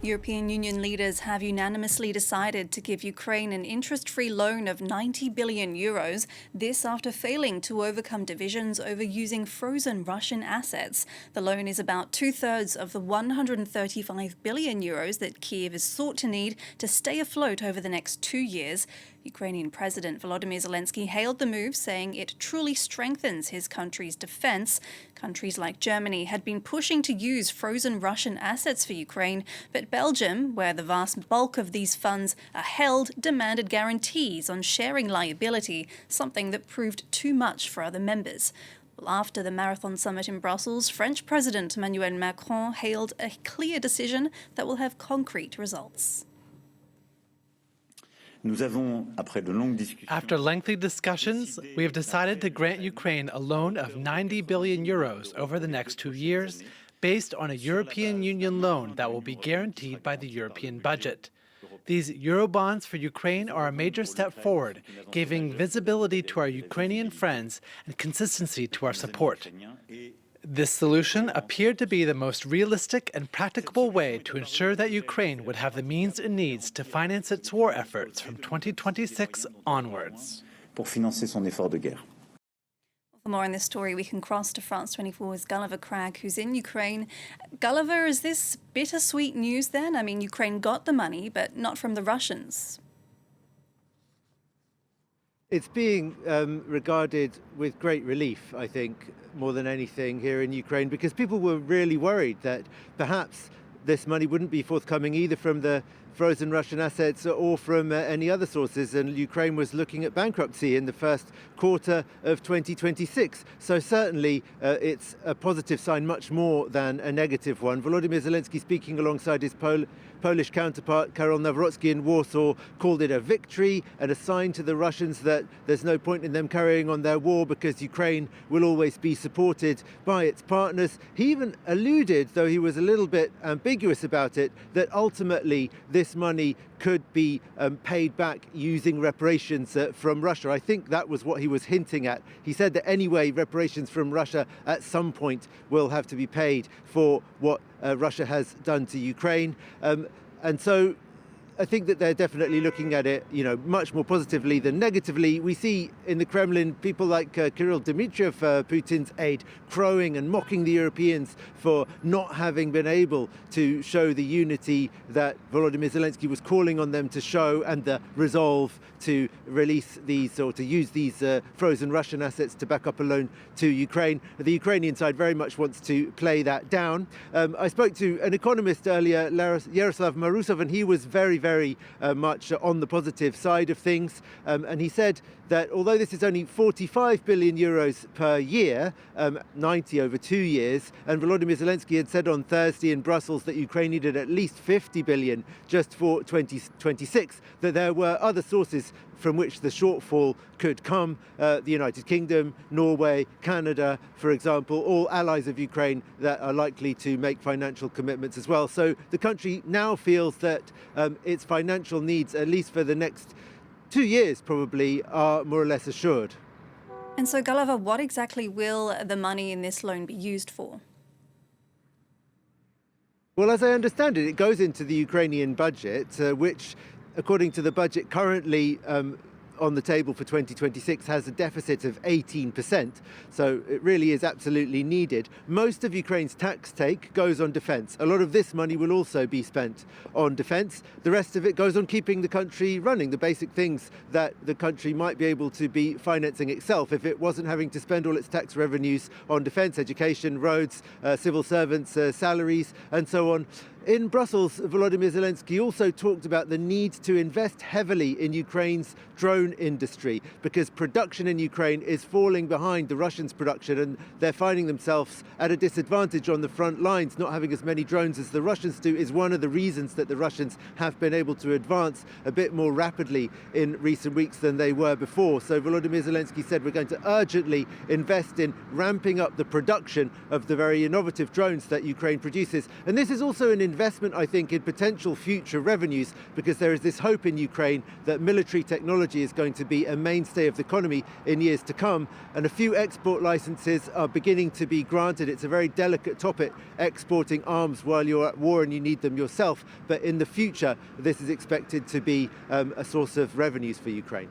European Union leaders have unanimously decided to give Ukraine an interest-free loan of 90 billion euros, this after failing to overcome divisions over using frozen Russian assets. The loan is about two-thirds of the 135 billion euros that Kyiv is thought to need to stay afloat over the next 2 years. Ukrainian President Volodymyr Zelensky hailed the move, saying it truly strengthens his country's defence. Countries like Germany had been pushing to use frozen Russian assets for Ukraine, but Belgium, where the vast bulk of these funds are held, demanded guarantees on sharing liability, something that proved too much for other members. Well, after the Marathon Summit in Brussels, French President Emmanuel Macron hailed a clear decision that will have concrete results. After lengthy discussions, we have decided to grant Ukraine a loan of 90 billion euros over the next 2 years, based on a European Union loan that will be guaranteed by the European budget. These Eurobonds for Ukraine are a major step forward, giving visibility to our Ukrainian friends and consistency to our support. This solution appeared to be the most realistic and practicable way to ensure that Ukraine would have the means it needs to finance its war efforts from 2026 onwards. For more on this story, we can cross to France 24's Gulliver Cragg, who's in Ukraine. Gulliver, is this bittersweet news then? I mean, Ukraine got the money, but not from the Russians. It's being regarded with great relief, I think, more than anything here in Ukraine, because people were really worried that perhaps this money wouldn't be forthcoming either from the frozen Russian assets or from any other sources, and Ukraine was looking at bankruptcy in the first quarter of 2026. So certainly it's a positive sign, much more than a negative one. Volodymyr Zelensky, speaking alongside his Polish counterpart Karol Nawrocki in Warsaw, called it a victory and a sign to the Russians that there's no point in them carrying on their war because Ukraine will always be supported by its partners. He even alluded, though he was a little bit ambiguous about it, that ultimately this money could be paid back using reparations from Russia. I think that was what he was hinting at. He said that anyway, reparations from Russia at some point will have to be paid for what Russia has done to Ukraine. And so I think that they're definitely looking at it, much more positively than negatively. We see in the Kremlin people like Kirill Dmitriev, Putin's aide, crowing and mocking the Europeans for not having been able to show the unity that Volodymyr Zelensky was calling on them to show, and the resolve to release these or to use these frozen Russian assets to back up a loan to Ukraine. The Ukrainian side very much wants to play that down. I spoke to an economist earlier, Yaroslav Marusov, and he was very much on the positive side of things. And he said that although this is only 45 billion euros per year, 90 over 2 years, and Volodymyr Zelensky had said on Thursday in Brussels that Ukraine needed at least 50 billion just for 2026, that there were other sources from which the shortfall could come. The United Kingdom, Norway, Canada, for example, all allies of Ukraine that are likely to make financial commitments as well. So the country now feels that its financial needs, at least for the next 2 years probably, are more or less assured. And so, Gulliver, what exactly will the money in this loan be used for? Well, as I understand it, it goes into the Ukrainian budget, which, according to the budget currently on the table for 2026, has a deficit of 18%. So it really is absolutely needed. Most of Ukraine's tax take goes on defence. A lot of this money will also be spent on defence. The rest of it goes on keeping the country running, the basic things that the country might be able to be financing itself if it wasn't having to spend all its tax revenues on defence, education, roads, civil servants, salaries, and so on. In Brussels, Volodymyr Zelensky also talked about the need to invest heavily in Ukraine's drone industry, because production in Ukraine is falling behind the Russians' production, and they're finding themselves at a disadvantage on the front lines. Not having as many drones as the Russians do is one of the reasons that the Russians have been able to advance a bit more rapidly in recent weeks than they were before. So Volodymyr Zelensky said we're going to urgently invest in ramping up the production of the very innovative drones that Ukraine produces. And this is also an investment, I think, in potential future revenues, because there is this hope in Ukraine that military technology is going to be a mainstay of the economy in years to come. And a few export licenses are beginning to be granted. It's a very delicate topic, exporting arms while you're at war and you need them yourself. But in the future, this is expected to be a source of revenues for Ukraine.